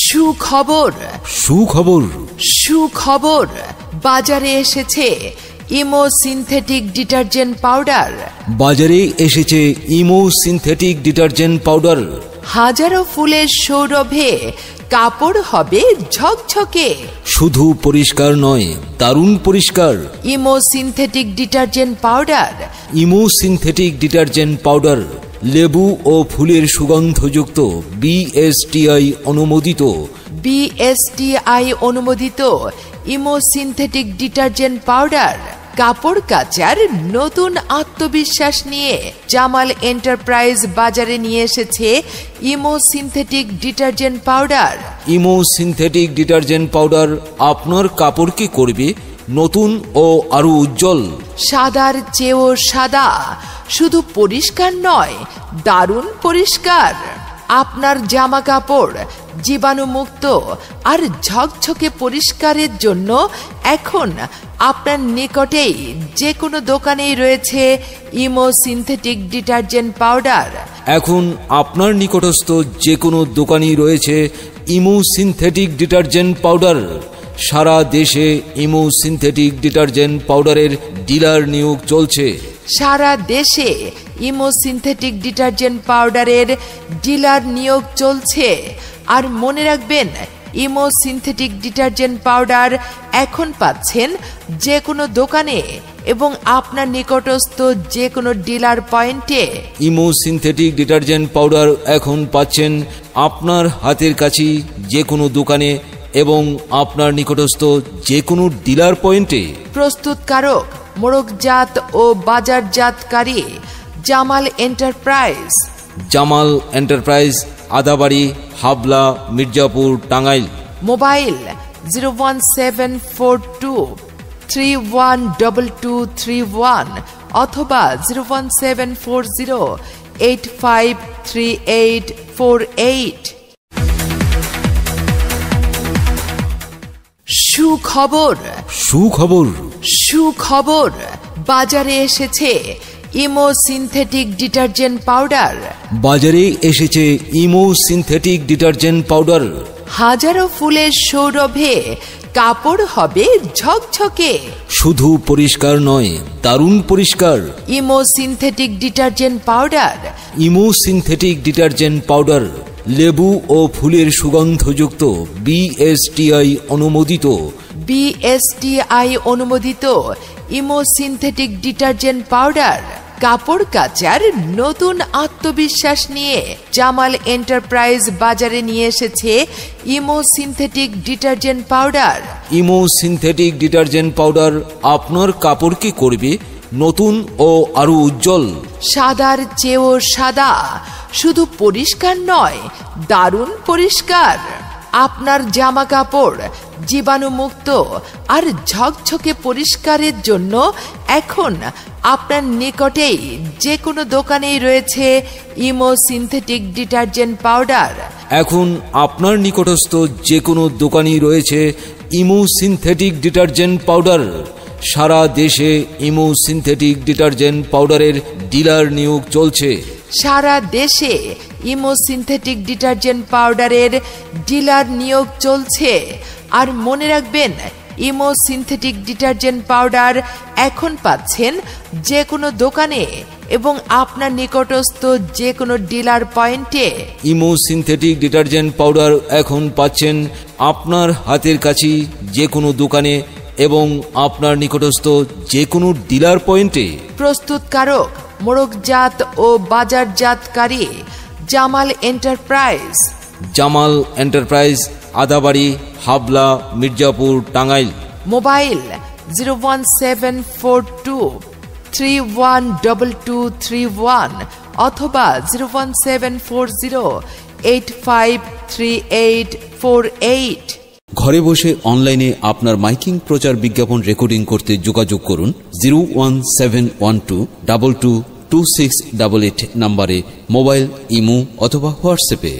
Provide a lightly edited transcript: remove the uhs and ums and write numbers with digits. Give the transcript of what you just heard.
সুখবর সুখবর সুখবর বাজারে এসেছে ইমো সিনথেটিক ডিটারজেন্ট পাউডার। বাজারে এসেছে ইমো সিনথেটিক ডিটারজেন্ট পাউডার। হাজারো ফুলের সৌরভে কাপড় হবে ঝকঝকে। শুধু পরিষ্কার নয়, দারুণ পরিষ্কার। Imo synthetic detergent powder. Imo synthetic detergent powder লেবু ও ফুলের সুগন্ধযুক্ত বিএসটিআই অনুমোদিত। বিএসটিআই অনুমোদিত ইমো সিনথেটিক ডিটারজেন্ট পাউডার কাপড় কাচার নতুন আত্মবিশ্বাস নিয়ে জামাল এন্টারপ্রাইজ বাজারে নিয়ে এসেছে imo synthetic detergent powder. Imo synthetic detergent powder আপনার কাপড়কে করবে নতুন ও আরো উজ্জ্বল। সাদার চেয়েও সাদা, শুধু পরিষ্কার নয়, দারুণ পরিষ্কার। আপনার জামা কাপড় জীবাণুমুক্ত আর ঝকঝকে পরিষ্কারের জন্য এখন আপনার নিকটেই যে কোনো দোকানেই রয়েছে ইমো সিনথেটিক ডিটারজেন্ট পাউডার। এখন আপনার নিকটস্থ যে কোনো দোকানেই রয়েছে ইমো সিনথেটিক ডিটারজেন্ট পাউডার। সারা দেশে ইমো সিনথেটিক ডিটারজেন্ট পাউডারের ডিলার নিয়োগ চলছে। সারা দেশে ইমো সিনথেটিক ডিটারজেন্ট পাউডারের ডিলার নিয়োগ চলছে। আর মনে রাখবেন, ইমো সিনথেটিক ডিটারজেন্ট পাউডার এখন পাচ্ছেন যে কোনো দোকানে এবং আপনার নিকটস্থ যে কোনো ডিলার পয়েন্টে। ইমো সিনথেটিক ডিটারজেন্ট পাউডার এখন পাচ্ছেন আপনার হাতের কাছে যে কোনো দোকানে এবং আপনার নিকটস্থ যে কোনো ডিলার পয়েন্টে। প্রস্তুতকারক মোড়কজাত ও বাজারজাতকারী Jamal Enterprise. Jamal Enterprise, Adabari, Habla, Mirzapur, Tangail. Mobile 01742312231 অথবা 01740853848। সুখবর সুখবর সুখবর বাজারে এসেছে ইমো সিনথেটিক ডিটারজেন্ট পাউডার। বাজারে এসেছে ইমো সিনথেটিক ডিটারজেন্ট পাউডার। হাজারো ফুলের সৌরভে কাপড় হবে ঝকঝকে। শুধু পরিষ্কার নয়, দারুণ পরিষ্কার। Imo synthetic detergent powder. Imo synthetic detergent powder লেবু ও ফুলের সুগন্ধযুক্ত বিএসটিআই অনুমোদিত। বিএসটিআই অনুমোদিত ইমো সিনথেটিক ডিটারজেন্ট পাউডার কাপড় কাচার নতুন আত্মবিশ্বাস নিয়ে জামাল এন্টারপ্রাইজ বাজারে নিয়ে এসেছে imo synthetic detergent powder. Imo synthetic detergent powder আপনার কাপড়কে করবে নতুন ও আরো উজ্জ্বল। সাদার চেয়েও সাদা, শুধু পরিষ্কার নয়, দারুণ পরিষ্কার। আপনার জামা কাপড় জীবাণুমুক্ত আর ঝকঝকে পরিষ্কারের জন্য এখন আপনার নিকটেই যে কোনো দোকানেই রয়েছে ইমো সিনথেটিক ডিটারজেন্ট পাউডার। এখন আপনার নিকটস্থ যে কোনো দোকানেই রয়েছে ইমো সিনথেটিক ডিটারজেন্ট পাউডার। সারা দেশে ইমো সিনথেটিক ডিটারজেন্ট পাউডারের ডিলার নিয়োগ চলছে। সারা দেশে ইমো সিনথেটিক ডিটারজেন্ট পাউডারের ডিলার নিয়োগ চলছে। আর মনে রাখবেন, ইমো সিনথেটিক ডিটারজেন্ট পাউডার এখন পাচ্ছেন যে কোনো দোকানে এবং আপনার নিকটস্থ যে কোনো ডিলার পয়েন্টে। ইমো সিনথেটিক ডিটারজেন্ট পাউডার এখন পাচ্ছেন আপনার হাতের কাছে যে কোনো দোকানে এবং আপনার নিকটস্থ যে কোনো ডিলার পয়েন্টে। প্রস্তুতকারক মোড়কজাত ও বাজারজাতকারী Jamal Enterprise. Jamal Enterprise, Adabari, Habla, Mirzapur, Tangail. Mobile 01742312231 অথবা 01740853848। ঘরে বসে অনলাইনে আপনার মাইকিং প্রচার বিজ্ঞাপন রেকর্ডিং করতে যোগাযোগ করুন 01712222688 নম্বরে মোবাইল, ইমো অথবা হোয়াটসঅ্যাপে।